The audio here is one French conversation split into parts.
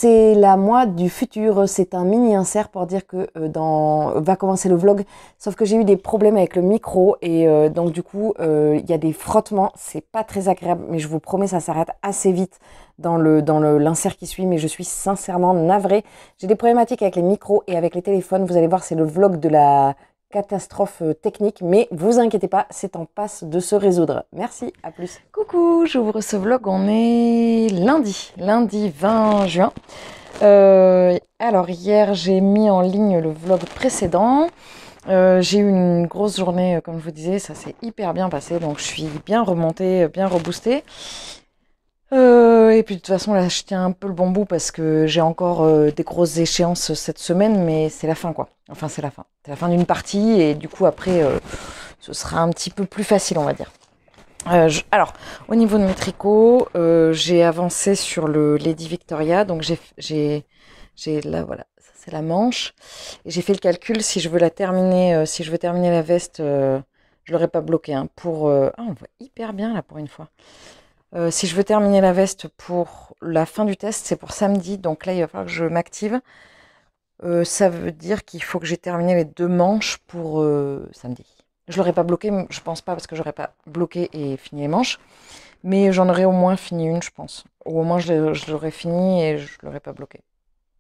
C'est la moi du futur, c'est un mini insert pour dire que va commencer le vlog, sauf que j'ai eu des problèmes avec le micro et donc du coup il y a des frottements, c'est pas très agréable, mais je vous promets ça s'arrête assez vite dans l'insert qui suit, mais je suis sincèrement navrée. J'ai des problématiques avec les micros et avec les téléphones, vous allez voir c'est le vlog de la catastrophe technique, mais vous inquiétez pas, c'est en passe de se résoudre. Merci, à plus. Coucou, j'ouvre ce vlog, on est lundi 20 juin. Alors hier j'ai mis en ligne le vlog précédent. J'ai eu une grosse journée, comme je vous disais, ça s'est hyper bien passé, donc je suis bien remontée, bien reboostée. Et puis de toute façon là je tiens un peu le bon bout parce que j'ai encore des grosses échéances cette semaine, mais c'est la fin quoi. Enfin c'est la fin. C'est la fin d'une partie et du coup après ce sera un petit peu plus facile on va dire. Alors au niveau de mes tricots, j'ai avancé sur le Lady Victoria, donc j'ai là voilà, ça c'est la manche. Et j'ai fait le calcul si je veux la terminer, si je veux terminer la veste, je l'aurais pas bloqué hein, pour. Ah on voit hyper bien là pour une fois. Si je veux terminer la veste pour la fin du test, c'est pour samedi. Donc là, il va falloir que je m'active. Ça veut dire qu'il faut que j'ai terminé les 2 manches pour samedi. Je l'aurais pas bloqué, je pense pas, parce que j'aurais pas bloqué et fini les manches. Mais j'en aurais au moins fini une, je pense. Ou au moins je l'aurais fini et je l'aurais pas bloqué.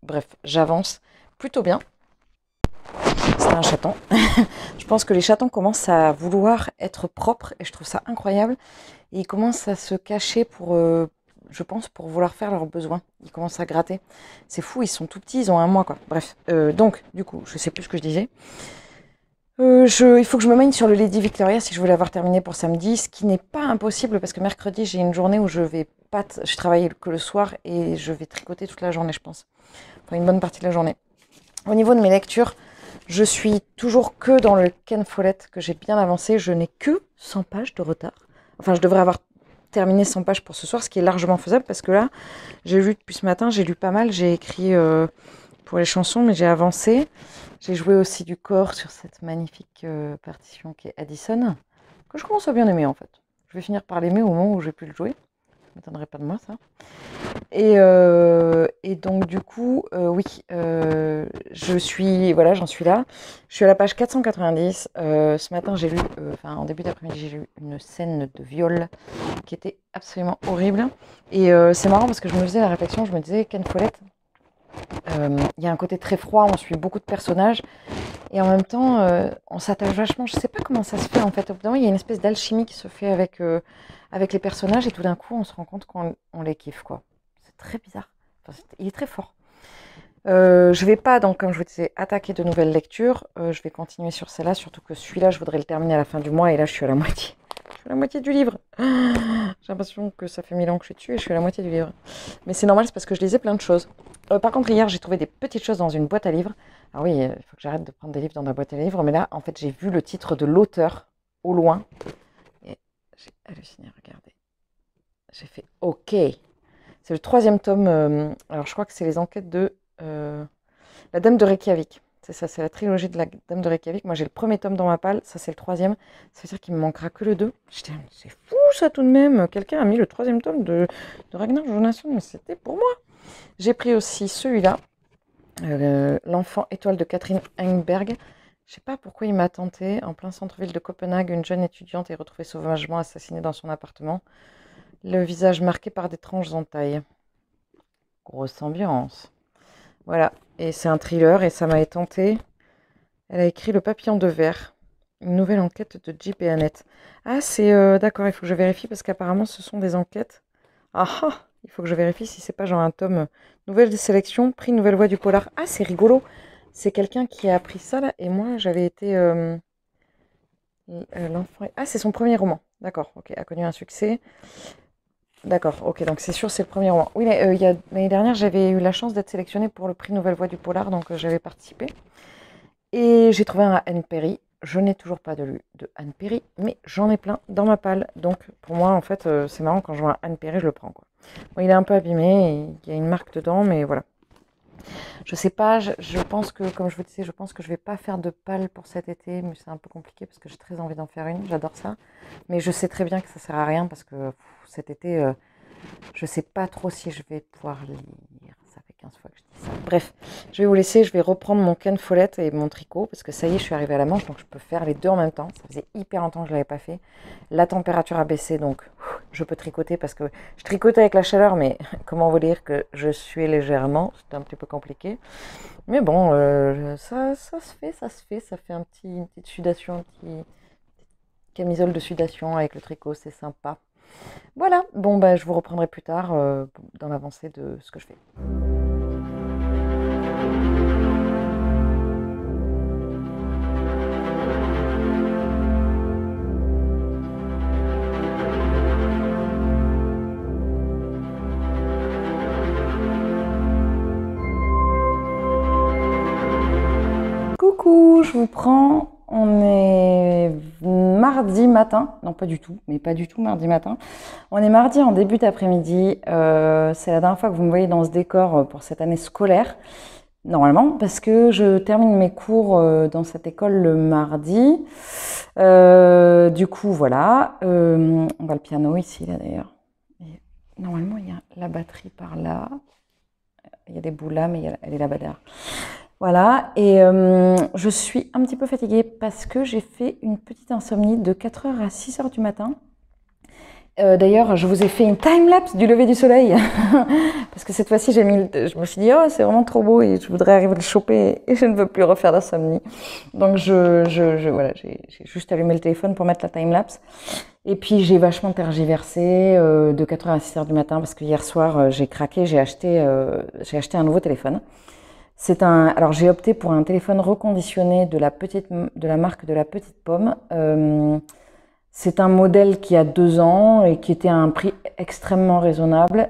Bref, j'avance plutôt bien. C'est un chaton. Je pense que les chatons commencent à vouloir être propres et je trouve ça incroyable. Et ils commencent à se cacher pour, je pense, pour vouloir faire leurs besoins. Ils commencent à gratter. C'est fou, ils sont tout petits, ils ont 1 mois, quoi. Bref, donc, du coup, je sais plus ce que je disais. Il faut que je me mène sur le Lady Victoria si je veux l'avoir terminé pour samedi, ce qui n'est pas impossible parce que mercredi, j'ai une journée où je vais pas, je travaille que le soir et je vais tricoter toute la journée, je pense. Enfin, une bonne partie de la journée. Au niveau de mes lectures, je suis toujours que dans le Ken Follett que j'ai bien avancé. Je n'ai que 100 pages de retard. Enfin, je devrais avoir terminé 100 pages pour ce soir, ce qui est largement faisable parce que là, j'ai lu depuis ce matin, j'ai lu pas mal. J'ai écrit pour les chansons, mais j'ai avancé. J'ai joué aussi du corps sur cette magnifique partition qui est Addison, que je commence à bien aimer en fait. Je vais finir par l'aimer au moment où je vais plus le jouer. Ça ne m'étonnerait pas de moi, ça. Et donc du coup, oui, j'en suis là. Je suis à la page 490. Ce matin, j'ai lu, en début d'après-midi, j'ai lu une scène de viol qui était absolument horrible. Et c'est marrant parce que je me faisais la réflexion, je me disais, Ken Follett, il y a un côté très froid, on suit beaucoup de personnages. Et en même temps, on s'attache vachement. Je sais pas comment ça se fait en fait. Au bout d'un moment, il y a une espèce d'alchimie qui se fait avec les personnages et tout d'un coup, on se rend compte qu'on les kiffe quoi. C'est très bizarre. Enfin, il est très fort. Je vais pas donc, comme je vous disais, attaquer de nouvelles lectures. Je vais continuer sur celle-là, surtout que celui-là, je voudrais le terminer à la fin du mois et là, je suis à la moitié. Je suis à la moitié du livre. J'ai l'impression que ça fait 1000 ans que je suis dessus et je suis à la moitié du livre. Mais c'est normal, c'est parce que je lisais plein de choses. Par contre, hier, j'ai trouvé des petites choses dans une boîte à livres. Alors oui, il faut que j'arrête de prendre des livres dans la boîte à livres, mais là, en fait, j'ai vu le titre de l'auteur au loin et j'ai halluciné, regardez. J'ai fait OK. C'est le 3e tome. Alors, je crois que c'est les enquêtes de la Dame de Reykjavik. C'est ça, c'est la trilogie de la Dame de Reykjavik. Moi, j'ai le 1er tome dans ma palle. Ça, c'est le 3e. Ça veut dire qu'il me manquera que le 2. J'étais, c'est fou ça tout de même. Quelqu'un a mis le 3e tome de Ragnar Jonasson, mais c'était pour moi. J'ai pris aussi celui-là, L'enfant étoile de Catherine Engberg. Je sais pas pourquoi il m'a tenté. En plein centre-ville de Copenhague, une jeune étudiante est retrouvée sauvagement assassinée dans son appartement. Le visage marqué par d'étranges entailles. Grosse ambiance. Voilà, et c'est un thriller et ça m'a tenté. Elle a écrit Le papillon de verre, une nouvelle enquête de Jeep et Annette. Ah, c'est d'accord, il faut que je vérifie parce qu'apparemment ce sont des enquêtes. Ah ah, il faut que je vérifie si c'est pas genre un tome nouvelle sélection, prix Nouvelle Voix du Polar. Ah, c'est rigolo. C'est quelqu'un qui a appris ça là et moi j'avais été l'enfant. Ah, c'est son premier roman. D'accord, ok, a connu un succès. D'accord, ok, donc c'est sûr, c'est le premier roman. Oui, l'année dernière, j'avais eu la chance d'être sélectionnée pour le prix Nouvelle Voix du Polar, donc j'avais participé. Et j'ai trouvé un Anne Perry. Je n'ai toujours pas de Anne Perry, mais j'en ai plein dans ma palle. Donc pour moi, en fait, c'est marrant, quand je vois un Anne Perry, je le prends, quoi. Bon, il est un peu abîmé, il y a une marque dedans, mais voilà. Je sais pas, je pense que, comme je vous disais, je pense que je vais pas faire de palle pour cet été, mais c'est un peu compliqué parce que j'ai très envie d'en faire une, j'adore ça. Mais je sais très bien que ça sert à rien parce que cet été, je sais pas trop si je vais pouvoir lire. Ça fait 15 fois que je dis ça. Bref, je vais vous laisser, je vais reprendre mon Ken Follett et mon tricot, parce que ça y est, je suis arrivée à la manche, donc je peux faire les deux en même temps. Ça faisait hyper longtemps que je ne l'avais pas fait. La température a baissé, donc je peux tricoter, parce que je tricote avec la chaleur, mais comment vous dire que je suis légèrement, c'est un petit peu compliqué. Mais bon, ça se fait, ça fait une petite sudation, un petit camisole de sudation avec le tricot, c'est sympa. Voilà, bon bah je vous reprendrai plus tard dans l'avancée de ce que je fais. Coucou, je vous prends. On est mardi matin, non pas du tout, mais pas du tout mardi matin. On est mardi en début d'après-midi. C'est la dernière fois que vous me voyez dans ce décor pour cette année scolaire, normalement, parce que je termine mes cours dans cette école le mardi. Du coup, voilà. On va le piano ici, là d'ailleurs. Normalement, il y a la batterie par là. Il y a des bouts là, mais elle est là-bas derrière. Voilà, et je suis un petit peu fatiguée parce que j'ai fait une petite insomnie de 4h à 6h du matin. D'ailleurs, je vous ai fait une time-lapse du lever du soleil parce que cette fois-ci, je me suis dit, oh, c'est vraiment trop beau et je voudrais arriver à le choper et je ne veux plus refaire d'insomnie. Donc, voilà, j'ai juste allumé le téléphone pour mettre la time-lapse. Et puis, j'ai vachement tergiversé de 4h à 6h du matin parce que hier soir, j'ai craqué, j'ai acheté un nouveau téléphone. Alors j'ai opté pour un téléphone reconditionné de la marque de la Petite Pomme. C'est un modèle qui a 2 ans et qui était à un prix extrêmement raisonnable.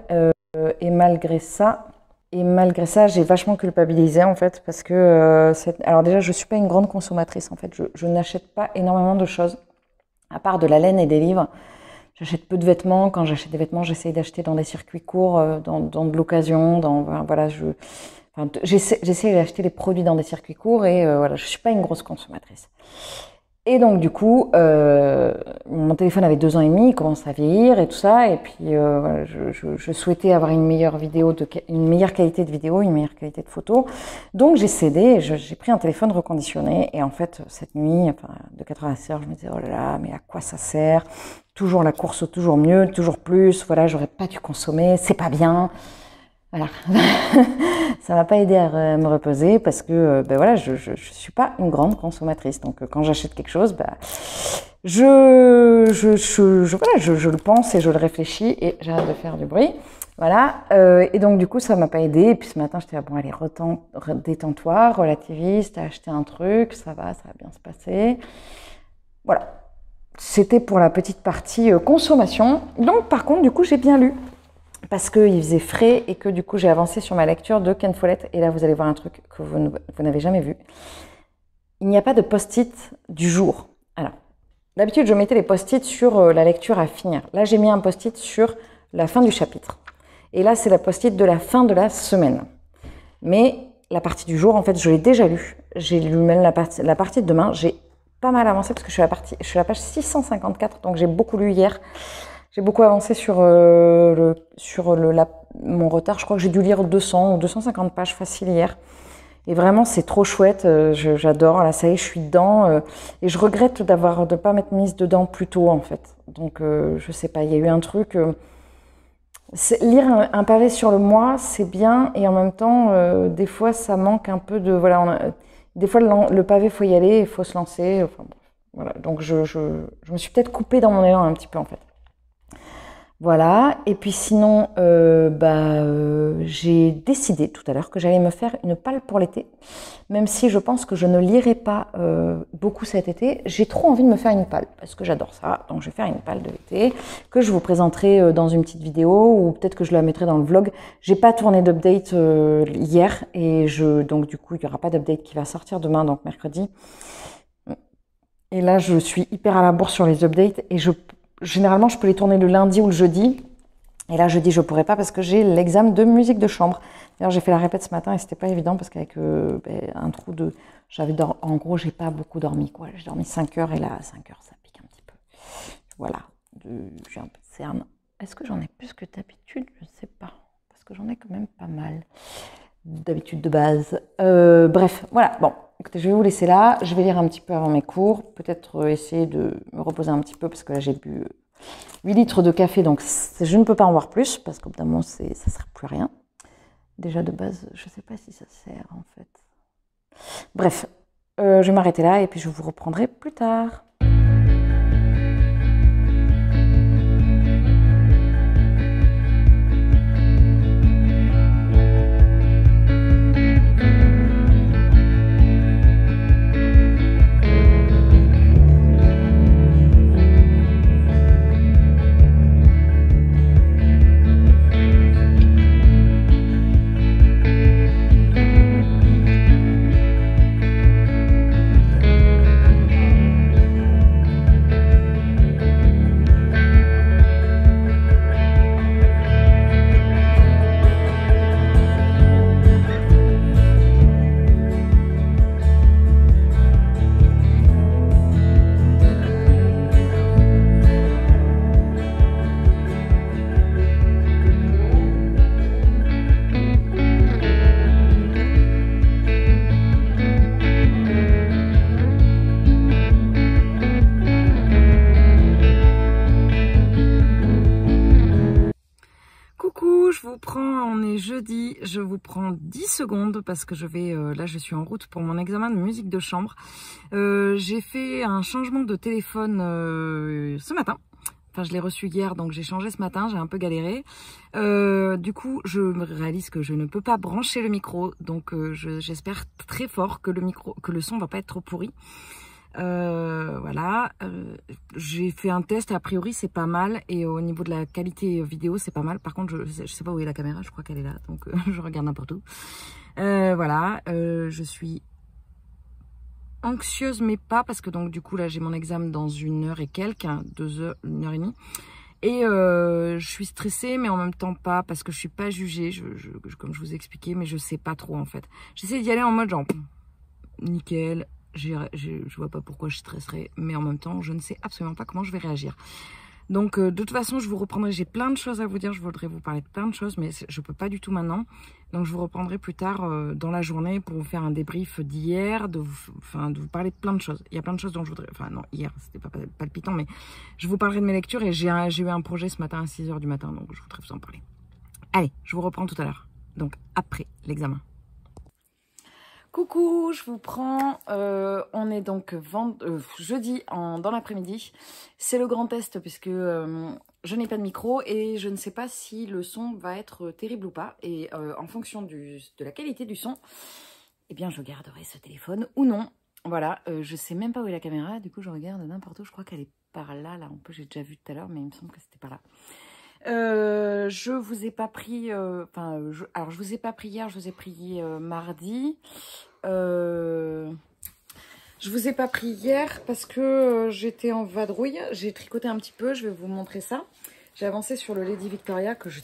Et malgré ça, j'ai vachement culpabilisé en fait parce que alors déjà je suis pas une grande consommatrice en fait. Je n'achète pas énormément de choses à part de la laine et des livres. J'achète peu de vêtements. Quand j'achète des vêtements, j'essaye d'acheter dans des circuits courts, dans de l'occasion. Voilà, j'essaie d'acheter les produits dans des circuits courts et voilà, je suis pas une grosse consommatrice. Et donc du coup, mon téléphone avait 2 ans et demi, il commence à vieillir et tout ça, et puis voilà, je souhaitais avoir une meilleure qualité de vidéo, une meilleure qualité de photo. Donc j'ai cédé, j'ai pris un téléphone reconditionné, et en fait cette nuit, de 4h à 6h, je me disais oh là là, mais à quoi ça sert? Toujours la course, toujours mieux, toujours plus. Voilà, j'aurais pas dû consommer, c'est pas bien. Voilà, ça m'a pas aidé à me reposer parce que ben voilà, je suis pas une grande consommatrice. Donc quand j'achète quelque chose, je le pense et je le réfléchis et j'arrête de faire du bruit. Voilà, et donc du coup ça m'a pas aidé. Et puis ce matin j'étais bon allez, détends-toi, relativiste, t'as acheté un truc, ça va bien se passer. Voilà, c'était pour la petite partie consommation. Donc par contre du coup j'ai bien lu. Parce qu'il faisait frais et que du coup j'ai avancé sur ma lecture de Ken Follett. Et là vous allez voir un truc que vous n'avez jamais vu. Il n'y a pas de post-it du jour. Alors, d'habitude je mettais les post-it sur la lecture à finir. Là j'ai mis un post-it sur la fin du chapitre. Et là c'est la post-it de la fin de la semaine. Mais la partie du jour, en fait, je l'ai déjà lue. J'ai lu même la partie de demain. J'ai pas mal avancé parce que je suis à la page 654, donc j'ai beaucoup lu hier. J'ai beaucoup avancé sur mon retard. Je crois que j'ai dû lire 200 ou 250 pages facile hier. Et vraiment, c'est trop chouette. J'adore. Là, ça y est, je suis dedans. Et je regrette de ne pas m'être mise dedans plus tôt, en fait. Donc, je sais pas. Il y a eu un truc. Lire un pavé sur le mois, c'est bien. Et en même temps, des fois, ça manque un peu de... Voilà, des fois, le pavé, il faut y aller, il faut se lancer. Enfin, voilà. Donc, je me suis peut-être coupée dans mon élan un petit peu, en fait. Voilà, et puis sinon, j'ai décidé tout à l'heure que j'allais me faire une palle pour l'été. Même si je pense que je ne lirai pas beaucoup cet été, j'ai trop envie de me faire une palle, parce que j'adore ça. Donc je vais faire une palle de l'été, que je vous présenterai dans une petite vidéo, ou peut-être que je la mettrai dans le vlog. J'ai pas tourné d'update hier, et donc du coup, il n'y aura pas d'update qui va sortir demain, donc mercredi. Et là, je suis hyper à la bourre sur les updates, et généralement, je peux les tourner le lundi ou le jeudi. Et là, jeudi, je ne pourrais pas parce que j'ai l'examen de musique de chambre. D'ailleurs, j'ai fait la répète ce matin et c'était pas évident parce qu'avec un trou de... En gros, j'ai pas beaucoup dormi, quoi. J'ai dormi 5 heures et là, à 5 heures, ça pique un petit peu. Voilà. J'ai un peu de cerne. Est-ce que j'en ai plus que d'habitude? Je ne sais pas. Parce que j'en ai quand même pas mal. d'habitude de base. Bref, voilà. Bon, écoutez, je vais vous laisser là. Je vais lire un petit peu avant mes cours. Peut-être essayer de me reposer un petit peu parce que là, j'ai bu 8 litres de café. Donc, je ne peux pas en boire plus parce qu'au bout d'un moment, ça ne sert plus à rien. Déjà, de base, je ne sais pas si ça sert, en fait. Bref, je vais m'arrêter là et puis je vous reprendrai plus tard. On est jeudi, je vous prends 10 secondes parce que je vais, là je suis en route pour mon examen de musique de chambre. J'ai fait un changement de téléphone ce matin. Enfin, je l'ai reçu hier, donc j'ai changé ce matin, j'ai un peu galéré. Du coup, je réalise que je ne peux pas brancher le micro, donc j'espère très fort que le son va pas être trop pourri. Voilà, j'ai fait un test, a priori c'est pas mal, et au niveau de la qualité vidéo c'est pas mal. Par contre je sais pas où est la caméra, je crois qu'elle est là, donc je regarde n'importe où. Voilà, je suis anxieuse mais pas, parce que donc du coup là j'ai mon examen dans 1 heure et quelques, 2 heures, 1 heure et demie, et je suis stressée mais en même temps pas, parce que je suis pas jugée, comme je vous ai expliqué, mais je sais pas trop en fait. J'essaie d'y aller en mode genre nickel. Je vois pas pourquoi je stresserais, mais en même temps, je ne sais absolument pas comment je vais réagir. Donc, de toute façon, je vous reprendrai. J'ai plein de choses à vous dire. Je voudrais vous parler de plein de choses, mais je peux pas du tout maintenant. Donc, je vous reprendrai plus tard dans la journée pour vous faire un débrief d'hier, de vous parler de plein de choses. Il y a plein de choses dont je voudrais... Enfin, non, hier, c'était pas palpitant, mais je vous parlerai de mes lectures et j'ai eu un projet ce matin à 6 h du matin, donc je voudrais vous en parler. Allez, je vous reprends tout à l'heure. Donc, après l'examen. Coucou, je vous prends, on est donc jeudi dans l'après-midi. C'est le grand test puisque je n'ai pas de micro et je ne sais pas si le son va être terrible ou pas. Et en fonction de la qualité du son, eh bien je garderai ce téléphone ou non. Voilà, je sais même pas où est la caméra, du coup je regarde n'importe où. Je crois qu'elle est par là, un peu, j'ai déjà vu tout à l'heure, mais il me semble que c'était par là. Je vous ai pas pris, alors je vous ai pas pris hier, je vous ai pris mardi. Je vous ai pas pris hier parce que j'étais en vadrouille. J'ai tricoté un petit peu, je vais vous montrer ça. J'ai avancé sur le Lady Victoria que je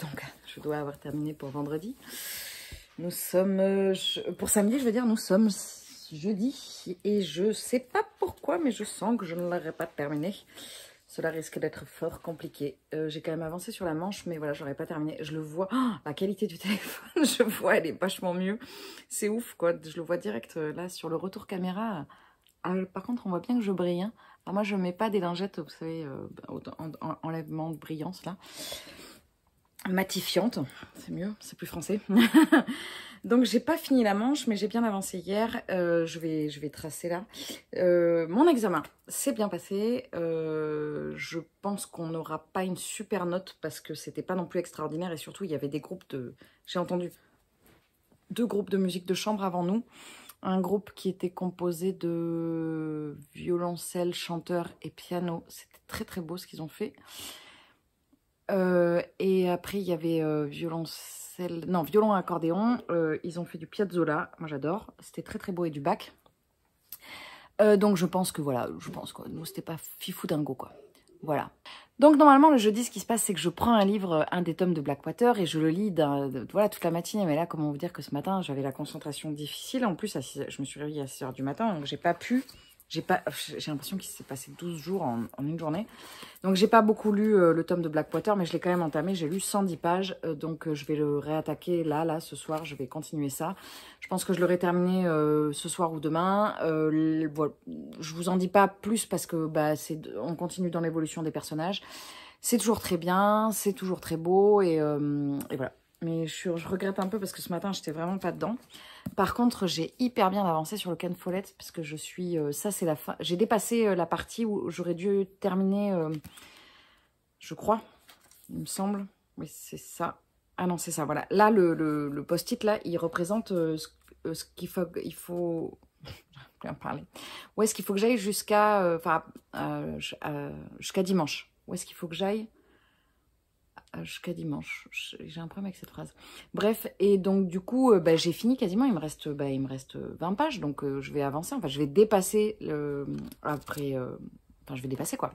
dois avoir terminé pour vendredi. Nous sommes, pour samedi je veux dire, nous sommes jeudi et je sais pas pourquoi, mais je sens que je ne l'aurai pas terminé. Cela risque d'être fort compliqué. J'ai quand même avancé sur la manche, mais voilà, j'aurais pas terminé. Je le vois, la qualité du téléphone, je vois, elle est vachement mieux. C'est ouf, quoi. Je le vois direct là sur le retour caméra. Par contre, on voit bien que je brille. Hein. Alors, moi, je mets pas des lingettes, vous savez, enlèvement de brillance là. Matifiante, c'est mieux, c'est plus français. Donc j'ai pas fini la manche, mais j'ai bien avancé hier. Je vais tracer là. Mon examen s'est bien passé. Je pense qu'on n'aura pas une super note parce que c'était pas non plus extraordinaire et surtout il y avait des groupes de... J'ai entendu 2 groupes de musique de chambre avant nous. Un groupe qui était composé de violoncelle, chanteur et piano. C'était très très beau ce qu'ils ont fait. Et après il y avait violon à accordéon. Ils ont fait du Piazzolla, moi j'adore, c'était très très beau, et du Bach. Donc je pense que voilà, nous c'était pas fifou dingo quoi. Voilà. Donc normalement le jeudi ce qui se passe c'est que je prends un livre, un des tomes de Blackwater, et je le lis voilà, toute la matinée. Mais là comment vous dire que ce matin j'avais la concentration difficile. En plus je me suis réveillée à 6 h du matin, donc j'ai pas pu J'ai l'impression qu'il s'est passé 12 jours en une journée. Donc, j'ai pas beaucoup lu le tome de Blackwater, mais je l'ai quand même entamé. J'ai lu 110 pages, donc je vais le réattaquer là, ce soir. Je vais continuer ça. Je pense que je l'aurai terminé ce soir ou demain. Voilà. Je vous en dis pas plus parce que bah, on continue dans l'évolution des personnages. C'est toujours très bien, c'est toujours très beau et voilà. Mais je regrette un peu parce que ce matin, j'étais vraiment pas dedans. Par contre, j'ai hyper bien avancé sur le Ken Follett parce que je suis... ça, c'est la fin. J'ai dépassé la partie où j'aurais dû terminer, je crois, il me semble. Oui, c'est ça. Ah non, c'est ça, voilà. Là, le post-it, là, il représente ce qu'il faut... Il faut... bien parler. Où est-ce qu'il faut que j'aille jusqu'à... jusqu'à dimanche. Où est-ce qu'il faut que j'aille jusqu'à dimanche. J'ai un problème avec cette phrase. Bref, et donc du coup, bah, j'ai fini quasiment. Il me reste 20 pages, donc je vais avancer. Enfin, je vais dépasser après. Enfin, je vais dépasser quoi.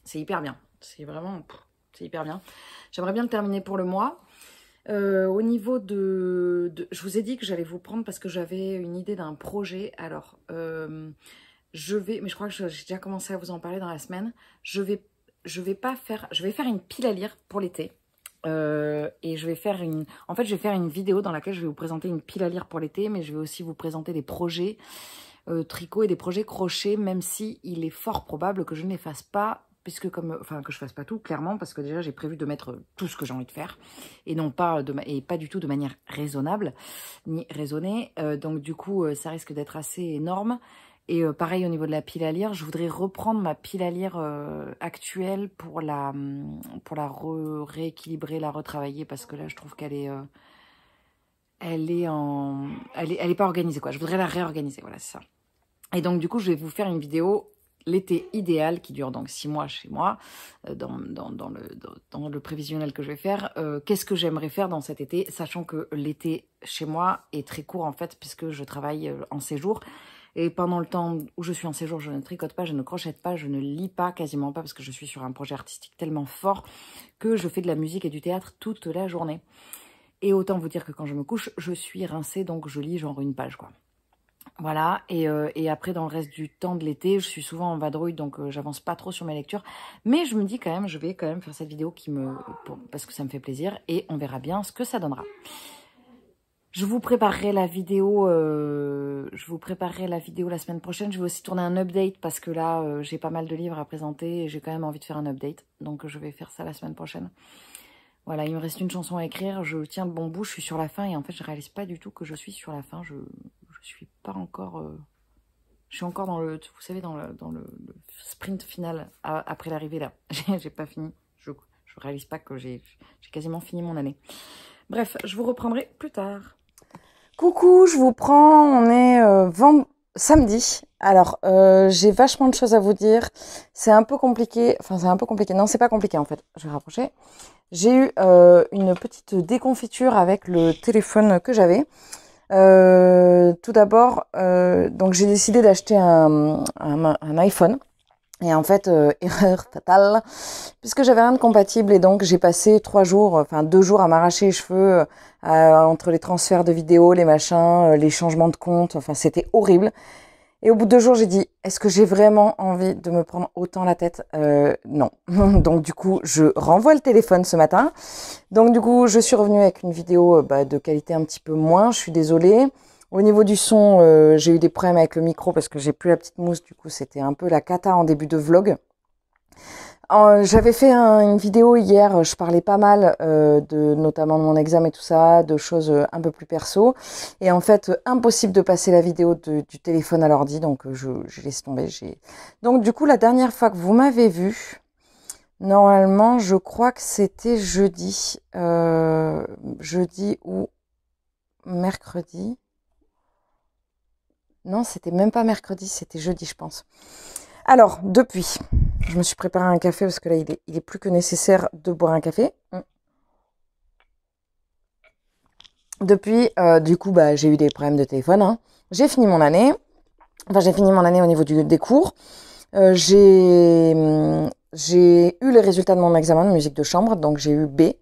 C'est hyper bien. C'est vraiment, c'est hyper bien. J'aimerais bien le terminer pour le mois. Au niveau je vous ai dit que j'allais vous prendre parce que j'avais une idée d'un projet. Alors, mais je crois que j'ai déjà commencé à vous en parler dans la semaine. Je vais faire une pile à lire pour l'été. Et je vais faire je vais faire une vidéo dans laquelle je vais vous présenter une pile à lire pour l'été, mais je vais aussi vous présenter des projets tricot et des projets crochet, même si il est fort probable que je ne les fasse pas, puisque que je fasse pas tout, clairement, parce que déjà j'ai prévu de mettre tout ce que j'ai envie de faire, et non pas pas du tout de manière raisonnable, ni raisonnée. Donc du coup, ça risque d'être assez énorme. Et pareil au niveau de la pile à lire, je voudrais reprendre ma pile à lire actuelle pour la rééquilibrer, la retravailler parce que là je trouve qu'elle est elle est pas organisée quoi. Je voudrais la réorganiser, voilà c'est ça. Et donc du coup je vais vous faire une vidéo l'été idéal qui dure donc 6 mois chez moi dans le prévisionnel que je vais faire. Qu'est-ce que j'aimerais faire dans cet été, sachant que l'été chez moi est très court en fait puisque je travaille en séjour. Et pendant le temps où je suis en séjour, je ne tricote pas, je ne crochette pas, je ne lis pas, quasiment pas, parce que je suis sur un projet artistique tellement fort que je fais de la musique et du théâtre toute la journée. Et autant vous dire que quand je me couche, je suis rincée, donc je lis genre une page, quoi. Voilà, et après, dans le reste du temps de l'été, je suis souvent en vadrouille, donc j'avance pas trop sur mes lectures. Mais je me dis quand même, je vais quand même faire cette vidéo parce que ça me fait plaisir, et on verra bien ce que ça donnera. Je vous préparerai la vidéo la semaine prochaine. Je vais aussi tourner un update parce que là, j'ai pas mal de livres à présenter et j'ai quand même envie de faire un update. Donc, je vais faire ça la semaine prochaine. Voilà, il me reste une chanson à écrire. Je tiens le bon bout, je suis sur la fin et en fait, je réalise pas du tout que je suis sur la fin. Je suis pas encore... je suis encore dans vous savez, dans le sprint final après l'arrivée là. J'ai pas fini. Je réalise pas que j'ai quasiment fini mon année. Bref, je vous reprendrai plus tard. Coucou, je vous prends, on est samedi. Alors, j'ai vachement de choses à vous dire. C'est un peu compliqué. Enfin, c'est un peu compliqué. Non, c'est pas compliqué en fait. Je vais rapprocher. J'ai eu une petite déconfiture avec le téléphone que j'avais. Tout d'abord, donc j'ai décidé d'acheter un iPhone. Et en fait, erreur fatale, puisque j'avais rien de compatible et donc j'ai passé 2 jours à m'arracher les cheveux entre les transferts de vidéos, les machins, les changements de compte, enfin c'était horrible. Et au bout de 2 jours, j'ai dit, est-ce que j'ai vraiment envie de me prendre autant la tête? Non. Donc du coup, je renvoie le téléphone ce matin. Donc du coup, je suis revenue avec une vidéo de qualité un petit peu moins, je suis désolée. Au niveau du son, j'ai eu des problèmes avec le micro parce que j'ai plus la petite mousse. Du coup, c'était un peu la cata en début de vlog. J'avais fait une vidéo hier, je parlais pas mal notamment de mon examen et tout ça, de choses un peu plus perso. Et en fait, impossible de passer la vidéo du téléphone à l'ordi, donc je laisse tomber. Donc du coup, la dernière fois que vous m'avez vu, normalement, je crois que c'était jeudi ou mercredi. Non, c'était même pas mercredi, c'était jeudi, je pense. Alors, depuis, je me suis préparé un café parce que là, il est plus que nécessaire de boire un café. Depuis, du coup, j'ai eu des problèmes de téléphone. Hein. J'ai fini mon année. Enfin, j'ai fini mon année au niveau des cours. J'ai eu les résultats de mon examen de musique de chambre, donc j'ai eu B.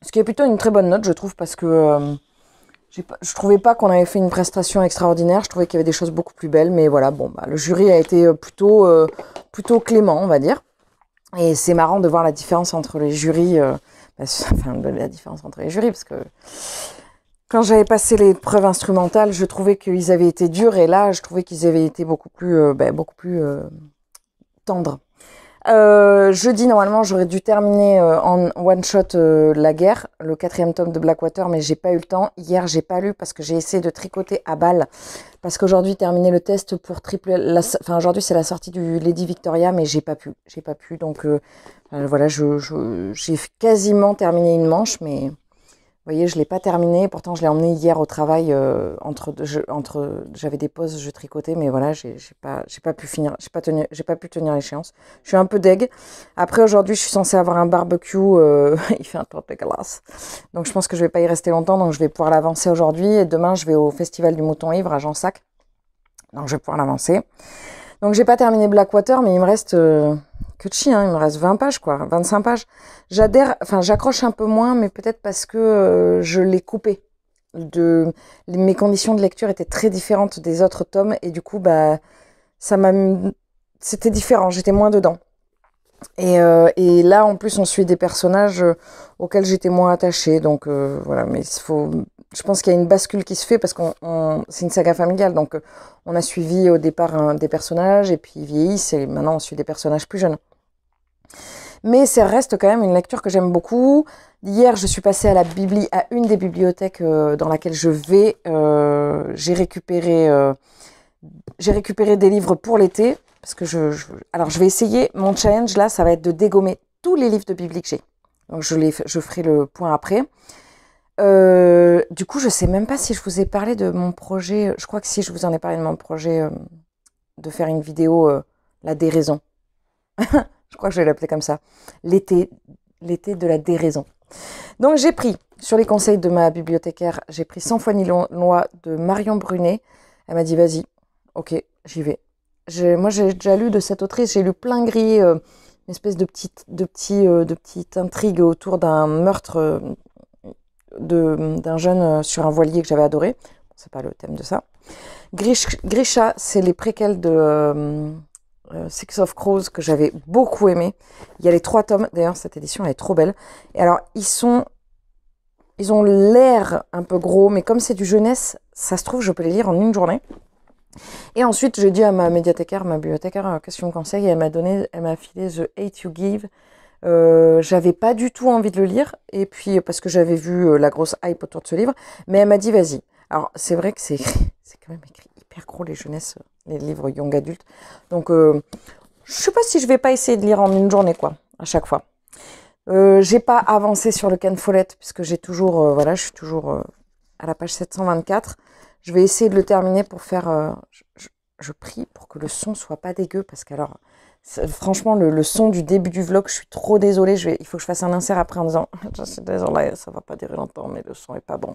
Ce qui est plutôt une très bonne note, je trouve, parce que... Je trouvais pas qu'on avait fait une prestation extraordinaire. Je trouvais qu'il y avait des choses beaucoup plus belles. Mais voilà, bon, bah, le jury a été plutôt clément, on va dire. Et c'est marrant de voir la différence entre les jurys, enfin, la différence entre les jurys, parce que quand j'avais passé les preuves instrumentales, je trouvais qu'ils avaient été durs, et là, je trouvais qu'ils avaient été beaucoup plus tendres. Jeudi, normalement, j'aurais dû terminer en one shot La Guerre, le 4e tome de Blackwater, mais j'ai pas eu le temps. Hier, j'ai pas lu parce que j'ai essayé de tricoter à balle, parce qu'aujourd'hui, terminer le test pour enfin, aujourd'hui, c'est la sortie du Lady Victoria, mais j'ai pas pu. Donc, voilà, j'ai quasiment terminé une manche, mais vous voyez, je l'ai pas terminé. Pourtant, je l'ai emmené hier au travail. J'avais des pauses, je tricotais, mais voilà, j'ai pas pu finir, j'ai pas pu tenir l'échéance. Je suis un peu deg. Après, aujourd'hui, je suis censée avoir un barbecue. Il fait un temps dégueulasse, donc je pense que je vais pas y rester longtemps. Donc, je vais pouvoir l'avancer aujourd'hui. Et demain, je vais au Festival du Mouton Ivre à Jansac. Donc, je vais pouvoir l'avancer. Donc, j'ai pas terminé Blackwater, mais il me reste que de chi, hein, il me reste 20 pages, quoi, 25 pages. J'accroche un peu moins, mais peut-être parce que je l'ai coupé. Mes conditions de lecture étaient très différentes des autres tomes, et du coup, bah, c'était différent, j'étais moins dedans. Et là, en plus, on suit des personnages auxquels j'étais moins attachée, donc voilà, mais je pense qu'il y a une bascule qui se fait parce c'est une saga familiale, donc on a suivi au départ des personnages, et puis ils vieillissent, et maintenant on suit des personnages plus jeunes. Mais ça reste quand même une lecture que j'aime beaucoup. Hier, je suis passée à une des bibliothèques dans laquelle je vais. J'ai récupéré des livres pour l'été, parce que alors je vais essayer. Mon challenge là, ça va être de dégommer tous les livres de Bibli que j'ai. Donc je ferai le point après. Du coup, je sais même pas si je vous ai parlé de mon projet. Je crois que si, je vous en ai parlé de mon projet de faire une vidéo, la déraison. Je crois que je vais l'appeler comme ça. L'été de la déraison. Donc j'ai pris, sur les conseils de ma bibliothécaire, j'ai pris 100 fois ni loi de Marion Brunet. Elle m'a dit vas-y, ok, j'y vais. Moi j'ai déjà lu de cette autrice, j'ai lu Plein Gris, une espèce de petite intrigue autour d'un meurtre d'un jeune sur un voilier que j'avais adoré. C'est pas le thème de ça. Grisha, c'est les préquels de Six of Crows que j'avais beaucoup aimé. Il y a les 3 tomes. D'ailleurs, cette édition elle est trop belle. Et alors, ils ont l'air un peu gros, mais comme c'est du jeunesse, ça se trouve, je peux les lire en une journée. Et ensuite, j'ai dit à ma bibliothécaire, qu'est-ce que tu me conseilles? Et elle m'a filé The Hate You Give. J'avais pas du tout envie de le lire, et puis parce que j'avais vu la grosse hype autour de ce livre, mais elle m'a dit vas-y. Alors c'est vrai que c'est quand même écrit hyper gros les livres young adultes, donc je sais pas si je vais pas essayer de lire en une journée, quoi, à chaque fois. J'ai pas avancé sur le Ken Follett puisque j'ai toujours je suis toujours à la page 724. Je vais essayer de le terminer pour faire je prie pour que le son soit pas dégueu, parce qu'alors franchement, le son du début du vlog, je suis trop désolée. Il faut que je fasse un insert après en disant je suis désolée, ça va pas durer longtemps, mais le son est pas bon.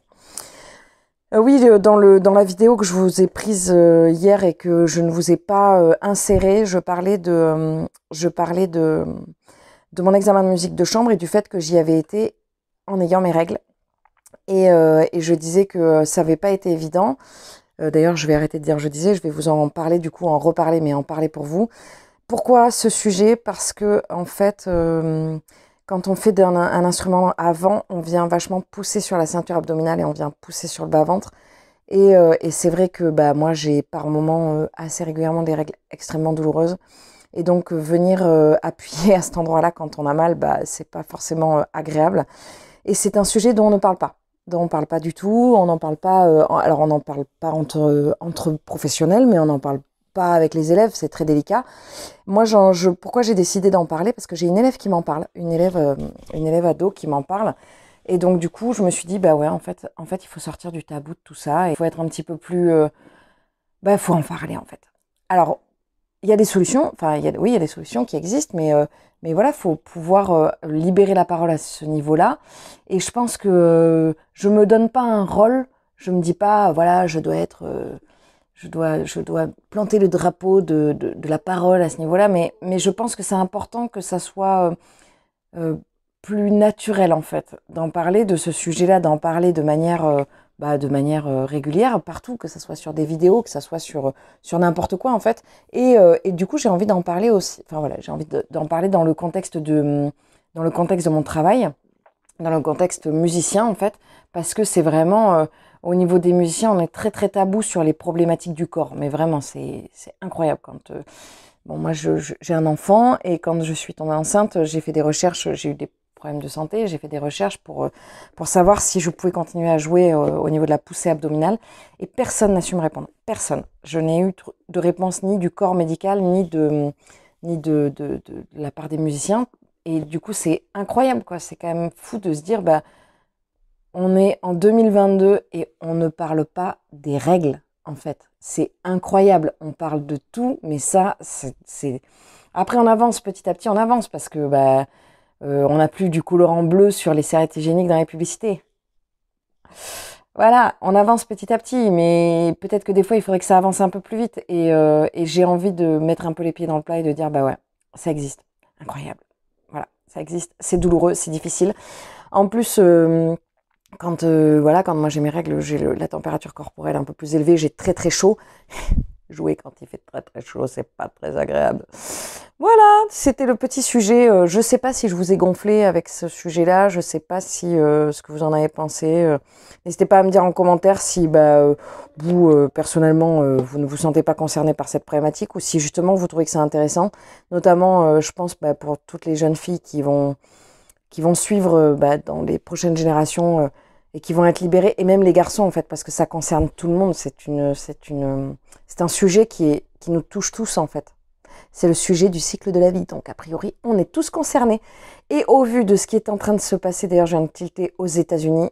Oui, dans la vidéo que je vous ai prise hier et que je ne vous ai pas insérée, je parlais de mon examen de musique de chambre et du fait que j'y avais été en ayant mes règles. Et je disais que ça n'avait pas été évident. D'ailleurs, je vais arrêter de dire je disais, je vais vous en parler, du coup, en reparler, mais en parler pour vous. Pourquoi ce sujet? Parce que, en fait, quand on fait un instrument avant, on vient vachement pousser sur la ceinture abdominale et on vient pousser sur le bas-ventre. Et c'est vrai que moi, j'ai par moments assez régulièrement des règles extrêmement douloureuses. Et donc, venir appuyer à cet endroit-là quand on a mal, c'est pas forcément agréable. Et c'est un sujet dont on ne parle pas. Dont on ne parle pas du tout. On n'en parle pas. Alors, on n'en parle pas entre professionnels, mais on n'en parle pas avec les élèves, c'est très délicat. Moi, pourquoi j'ai décidé d'en parler? Parce que j'ai une élève qui m'en parle, une élève ado qui m'en parle. Et donc, du coup, je me suis dit, ouais, en fait, il faut sortir du tabou de tout ça. Il faut être un petit peu plus... il faut en parler, en fait. Alors, il y a des solutions. Enfin, il y a des solutions qui existent, mais voilà, il faut pouvoir libérer la parole à ce niveau-là. Et je pense que je me donne pas un rôle. Je me dis pas, voilà, je dois être... Je dois planter le drapeau de la parole à ce niveau-là, mais je pense que c'est important que ça soit plus naturel, en fait, d'en parler de ce sujet-là, d'en parler de manière de manière régulière, partout, que ce soit sur des vidéos, que ce soit sur n'importe quoi en fait. Et du coup, j'ai envie d'en parler aussi, enfin voilà, j'ai envie d'en parler dans le contexte dans le contexte de mon travail, dans le contexte musicien en fait, parce que c'est vraiment, au niveau des musiciens, on est très très tabou sur les problématiques du corps, mais vraiment c'est incroyable quand... bon, moi j'ai un enfant et quand je suis tombée enceinte, j'ai fait des recherches, j'ai eu des problèmes de santé, j'ai fait des recherches pour savoir si je pouvais continuer à jouer au niveau de la poussée abdominale et personne n'a su me répondre, personne. Je n'ai eu de réponse ni du corps médical, ni de la part des musiciens. Et du coup, c'est incroyable, quoi. C'est quand même fou de se dire, on est en 2022 et on ne parle pas des règles, en fait. C'est incroyable. On parle de tout, mais ça, c'est... Après, on avance petit à petit, on avance parce que on n'a plus du colorant bleu sur les serviettes hygiéniques dans les publicités. Voilà, on avance petit à petit, mais peut-être que des fois, il faudrait que ça avance un peu plus vite. Et j'ai envie de mettre un peu les pieds dans le plat et de dire, ouais, ça existe. Incroyable. Voilà, ça existe. C'est douloureux, c'est difficile. En plus, quand moi j'ai mes règles, j'ai la température corporelle un peu plus élevée, j'ai très très chaud. Jouer quand il fait très très chaud, c'est pas très agréable. Voilà, c'était le petit sujet. Je sais pas si je vous ai gonflé avec ce sujet-là. Je sais pas si ce que vous en avez pensé. N'hésitez pas à me dire en commentaire si vous personnellement vous ne vous sentez pas concerné par cette problématique ou si justement vous trouvez que c'est intéressant. Notamment, je pense pour toutes les jeunes filles qui vont suivre dans les prochaines générations et qui vont être libérées, et même les garçons en fait, parce que ça concerne tout le monde. C'est un sujet qui nous touche tous en fait. C'est le sujet du cycle de la vie, donc a priori on est tous concernés. Et au vu de ce qui est en train de se passer, d'ailleurs je viens de tilter aux États-Unis,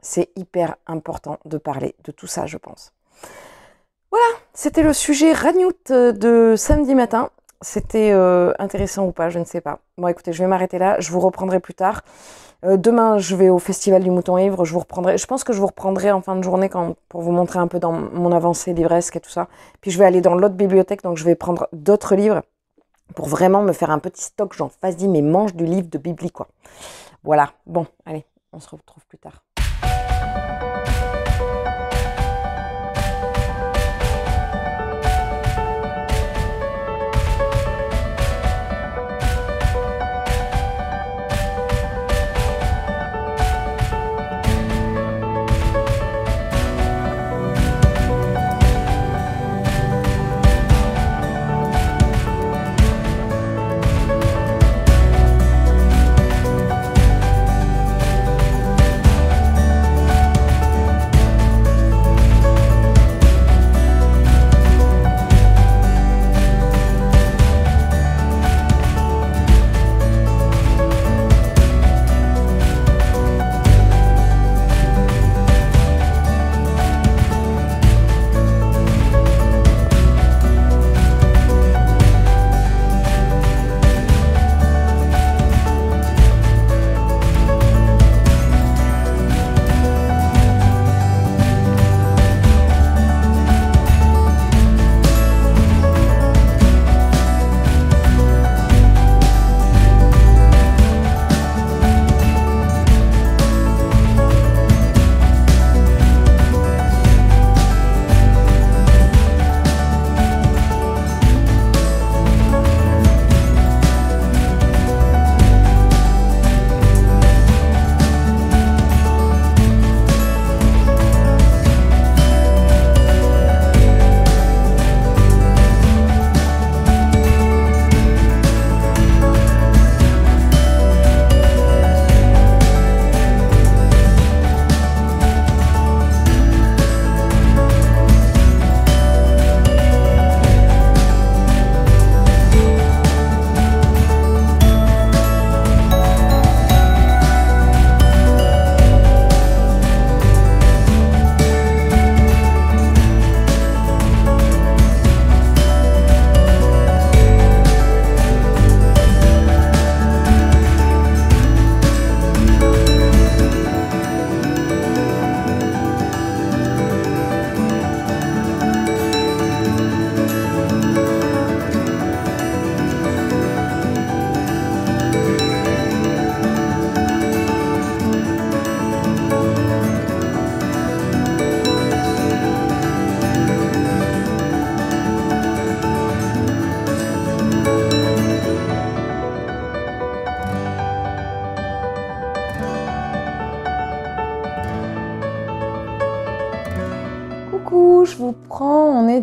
c'est hyper important de parler de tout ça, je pense. Voilà, c'était le sujet Ragnout de samedi matin. C'était intéressant ou pas, je ne sais pas. Bon, écoutez, je vais m'arrêter là. Je vous reprendrai plus tard. Demain, je vais au Festival du Mouton Ivre. Je pense que je vous reprendrai en fin de journée pour vous montrer un peu dans mon avancée livresque et tout ça. Puis je vais aller dans l'autre bibliothèque, donc je vais prendre d'autres livres pour vraiment me faire un petit stock. J'en fasse mais mange du livre de Bibli, quoi. Voilà. Bon, allez, on se retrouve plus tard.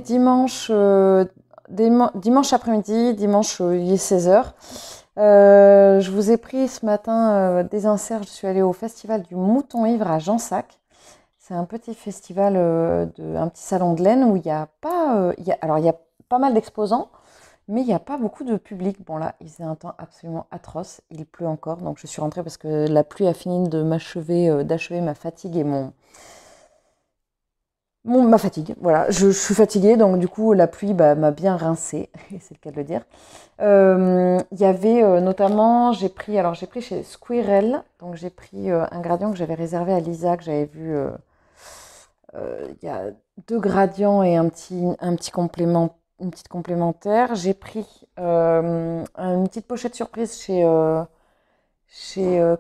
dimanche après-midi, dimanche il est 16h. Je vous ai pris ce matin des inserts. Je suis allée au festival du Mouton Ivre à Jansac. C'est un petit festival, un petit salon de laine où il y a pas, il y a pas mal d'exposants, mais il n'y a pas beaucoup de public. Bon là, il faisait un temps absolument atroce. Il pleut encore, donc je suis rentrée parce que la pluie a fini de d'achever ma fatigue et ma fatigue. Voilà, je suis fatiguée, donc du coup la pluie m'a bien rincée, c'est le cas de le dire. Il y avait notamment, j'ai pris chez Squirrel, donc j'ai pris un gradient que j'avais réservé à Lisa, que j'avais vu. Il y a 2 gradients et un petit complément, une petite complémentaire. J'ai pris une petite pochette surprise chez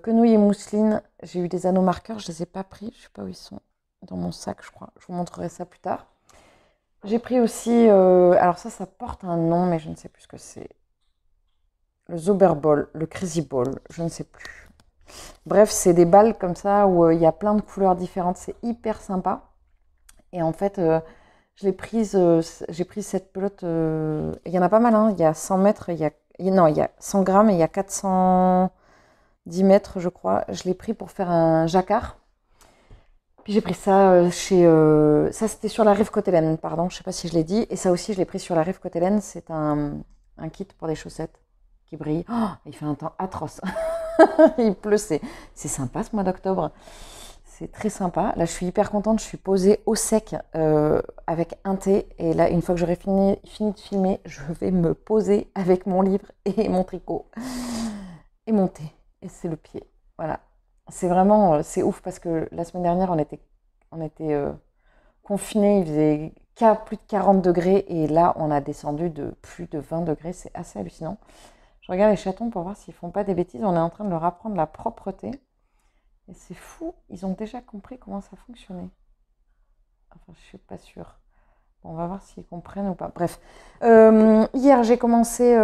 Quenouille et Mousseline. J'ai eu des anneaux marqueurs, je les ai pas pris, je sais pas où ils sont. Dans mon sac, je crois. Je vous montrerai ça plus tard. J'ai pris aussi, alors ça porte un nom, mais je ne sais plus ce que c'est. Le Zauberball, le Crazy Ball, je ne sais plus. Bref, c'est des balles comme ça où il y a plein de couleurs différentes. C'est hyper sympa. Et en fait, j'ai pris cette pelote. Il y en a pas mal, hein. Il y a 100 mètres, il y a 100 grammes et il y a 410 mètres, je crois. Je l'ai pris pour faire un jacquard. Puis j'ai pris ça ça c'était sur la rive Cottelaine, pardon, je sais pas si je l'ai dit. Et ça aussi, je l'ai pris sur la rive Cottelaine. C'est un kit pour des chaussettes qui brillent. Oh, il fait un temps atroce. Il pleut, c'est sympa ce mois d'octobre. C'est très sympa. Là, je suis hyper contente. Je suis posée au sec avec un thé. Et là, une fois que j'aurai fini de filmer, je vais me poser avec mon livre et mon tricot et mon thé. Et c'est le pied. Voilà. C'est vraiment, c'est ouf parce que la semaine dernière, on était confinés. Il faisait plus de 40 degrés. Et là, on a descendu de plus de 20 degrés. C'est assez hallucinant. Je regarde les chatons pour voir s'ils font pas des bêtises. On est en train de leur apprendre la propreté. Et c'est fou, ils ont déjà compris comment ça fonctionnait. Enfin, je suis pas sûre. Bon, on va voir s'ils comprennent ou pas. Bref. Hier, j'ai commencé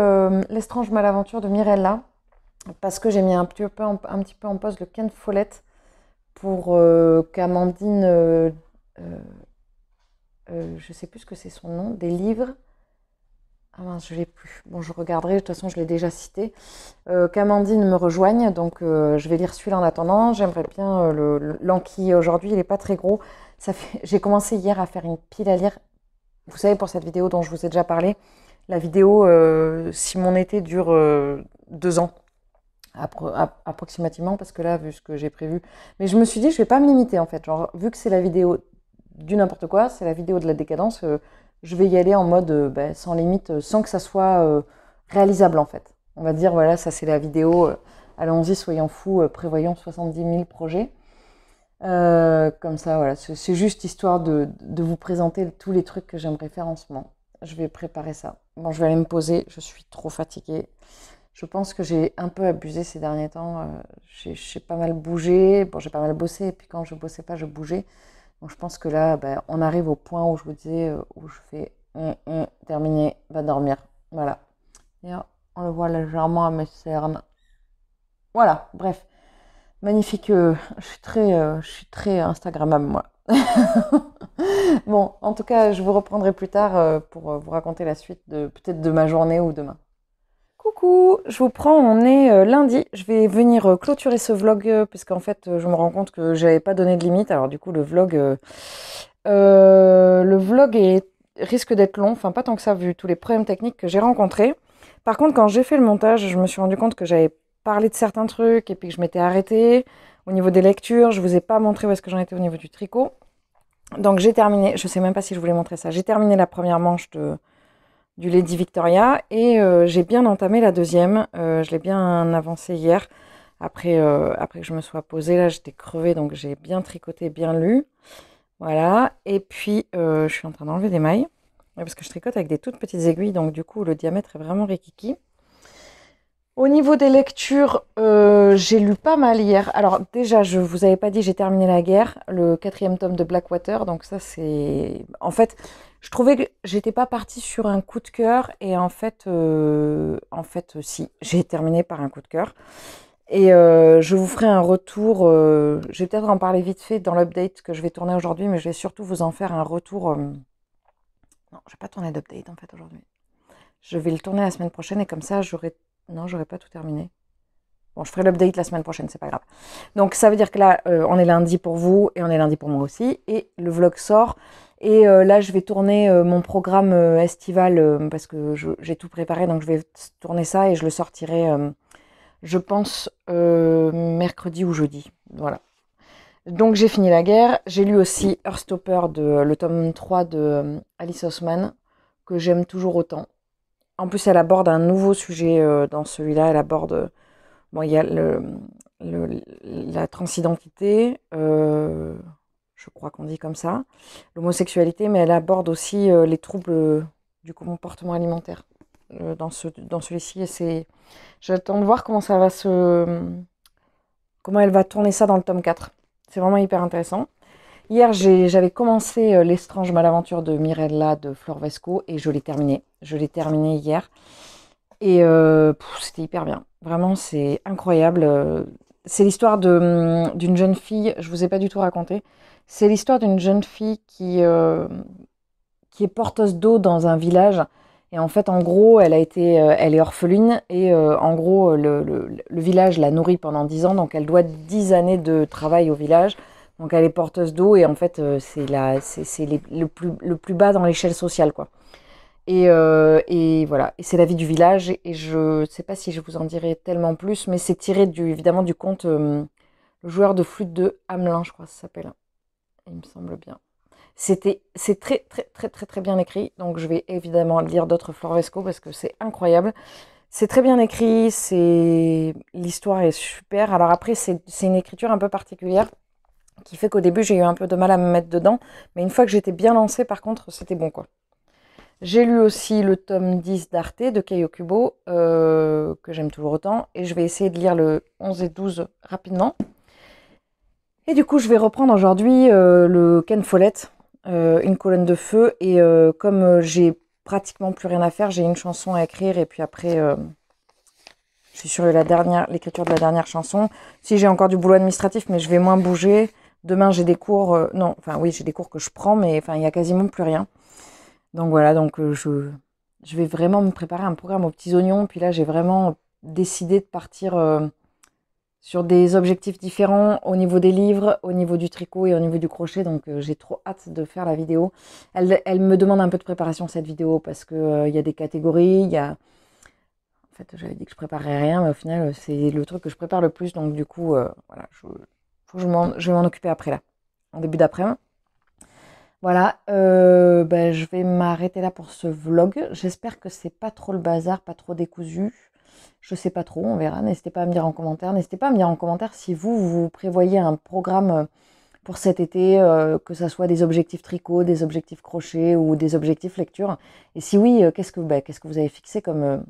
L'Estrange Malaventure de Mirella. Parce que j'ai mis un petit peu en pause le Ken Follett pour qu'Amandine, je sais plus ce que c'est son nom, des livres. Ah mince, je l'ai plus. Bon, je regarderai, de toute façon, je l'ai déjà cité. Qu'Amandine me rejoigne, donc je vais lire celui-là en attendant. J'aimerais bien l'enquiller aujourd'hui, il n'est pas très gros. J'ai commencé hier à faire une pile à lire. Vous savez, pour cette vidéo dont je vous ai déjà parlé, la vidéo si mon été dure 2 ans, approximativement, parce que là, vu ce que j'ai prévu. Mais je me suis dit, je vais pas me limiter en fait. Genre, vu que c'est la vidéo du n'importe quoi, c'est la vidéo de la décadence. Je vais y aller en mode sans limite, sans que ça soit réalisable en fait. On va dire, voilà, ça c'est la vidéo, allons-y, soyons fous, prévoyons 70 000 projets. Comme ça, voilà, c'est juste histoire de vous présenter tous les trucs que j'aimerais faire en ce moment. Je vais préparer ça. Bon, je vais aller me poser, je suis trop fatiguée. Je pense que j'ai un peu abusé ces derniers temps. J'ai pas mal bougé, bon, j'ai pas mal bossé, et puis quand je bossais pas, je bougeais. Donc je pense que là, on arrive au point où je vous disais, où je fais terminé, va dormir. Voilà. Et on le voit légèrement à mes cernes. Voilà, bref. Magnifique. Je suis très Instagrammable, moi. Bon, en tout cas, je vous reprendrai plus tard pour vous raconter la suite peut-être de ma journée ou demain. Coucou, je vous prends, on est lundi. Je vais venir clôturer ce vlog parce qu'en fait, je me rends compte que j'avais pas donné de limite. Alors du coup, le vlog risque d'être long, enfin pas tant que ça vu tous les problèmes techniques que j'ai rencontrés. Par contre, quand j'ai fait le montage, je me suis rendu compte que j'avais parlé de certains trucs et puis que je m'étais arrêtée. Au niveau des lectures, je vous ai pas montré où est-ce que j'en étais au niveau du tricot. Donc j'ai terminé, je sais même pas si je voulais montrer ça, j'ai terminé la première manche du Lady Victoria et j'ai bien entamé la deuxième. Je l'ai bien avancé hier après que je me sois posée. Là, j'étais crevée, donc j'ai bien tricoté, bien lu. Voilà. Et puis, je suis en train d'enlever des mailles parce que je tricote avec des toutes petites aiguilles, donc du coup, le diamètre est vraiment rikiki. Au niveau des lectures, j'ai lu pas mal hier. Alors déjà, je vous avais pas dit, j'ai terminé La Guerre, le 4e tome de Blackwater. Donc ça, c'est... En fait, je trouvais que j'étais pas partie sur un coup de cœur. Et en fait, si, j'ai terminé par un coup de cœur. Et je vous ferai un retour. Je vais peut-être en parler vite fait dans l'update que je vais tourner aujourd'hui. Mais je vais surtout vous en faire un retour Non, je vais pas tourner d'update en fait aujourd'hui. Je vais le tourner la semaine prochaine et comme ça, non, j'aurai pas tout terminé. Bon, je ferai l'update la semaine prochaine, c'est pas grave. Donc ça veut dire que là, on est lundi pour vous et on est lundi pour moi aussi. Et le vlog sort. Et là, je vais tourner mon programme estival parce que j'ai tout préparé. Donc je vais tourner ça et je le sortirai, je pense, mercredi ou jeudi. Voilà. Donc j'ai fini la guerre. J'ai lu aussi Heartstopper, le tome 3 de Alice Oseman, que j'aime toujours autant. En plus, elle aborde un nouveau sujet dans celui-là. Elle aborde... Bon, il y a la transidentité, je crois qu'on dit comme ça, l'homosexualité, mais elle aborde aussi les troubles du comportement alimentaire dans celui-ci. Et j'attends de voir comment comment elle va tourner ça dans le tome 4. C'est vraiment hyper intéressant. Hier, j'avais commencé L'Estrange Malaventure de Mirella de Flor Vesco et je l'ai terminé. Je l'ai terminé hier. Et c'était hyper bien. Vraiment, c'est incroyable. C'est l'histoire d'une jeune fille, je ne vous ai pas du tout raconté. C'est l'histoire d'une jeune fille qui est porteuse d'eau dans un village. Et en fait, en gros, elle est orpheline. Et en gros, le village la nourrit pendant 10 ans. Donc, elle doit 10 années de travail au village. Donc, elle est porteuse d'eau. Et en fait, c'est le plus bas dans l'échelle sociale, quoi. Et voilà, et c'est la vie du village, et je ne sais pas si je vous en dirai tellement plus, mais c'est tiré évidemment du conte Le joueur de flûte de Hamelin, je crois que ça s'appelle, il me semble bien. C'est très très très très très bien écrit, donc je vais évidemment lire d'autres Flor Vesco parce que c'est incroyable. C'est très bien écrit, l'histoire est super. Alors après, c'est une écriture un peu particulière qui fait qu'au début j'ai eu un peu de mal à me mettre dedans, mais une fois que j'étais bien lancée, par contre, c'était bon, quoi. J'ai lu aussi le tome 10 d'Arte de Kei Kubo, que j'aime toujours autant. Et je vais essayer de lire le 11 et 12 rapidement. Et du coup, je vais reprendre aujourd'hui le Ken Follett, Une colonne de feu. Et comme j'ai pratiquement plus rien à faire, j'ai une chanson à écrire. Et puis après, je suis sur l'écriture de la dernière chanson. Si j'ai encore du boulot administratif, mais je vais moins bouger. Demain, j'ai des cours. Non, enfin oui, j'ai des cours que je prends, mais enfin, il n'y a quasiment plus rien. Donc voilà, donc je vais vraiment me préparer un programme aux petits oignons. Puis là, j'ai vraiment décidé de partir sur des objectifs différents au niveau des livres, au niveau du tricot et au niveau du crochet. Donc j'ai trop hâte de faire la vidéo. Elle me demande un peu de préparation, cette vidéo, parce qu'il y a des catégories, il y a... En fait, j'avais dit que je préparais rien, mais au final, c'est le truc que je prépare le plus. Donc du coup, voilà, faut que je vais m'en occuper après, là, en début d'après-midi. Voilà, je vais m'arrêter là pour ce vlog. J'espère que c'est pas trop le bazar, pas trop décousu. Je sais pas trop, on verra. N'hésitez pas à me dire en commentaire. N'hésitez pas à me dire en commentaire si vous prévoyez un programme pour cet été, que ça soit des objectifs tricot, des objectifs crochet ou des objectifs lecture. Et si oui, qu'est-ce que vous avez fixé comme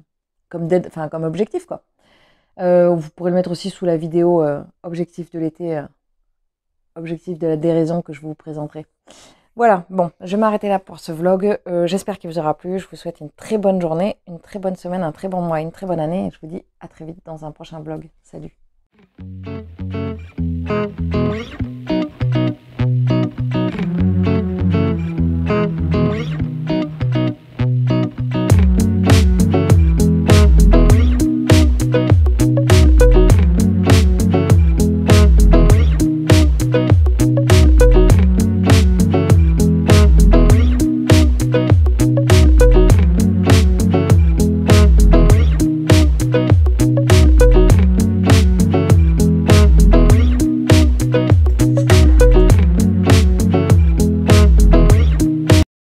objectif, quoi. Vous pourrez le mettre aussi sous la vidéo objectif de l'été, objectif de la déraison que je vous présenterai. Voilà, bon, je vais m'arrêter là pour ce vlog. J'espère qu'il vous aura plu. Je vous souhaite une très bonne journée, une très bonne semaine, un très bon mois, une très bonne année. Et je vous dis à très vite dans un prochain vlog. Salut!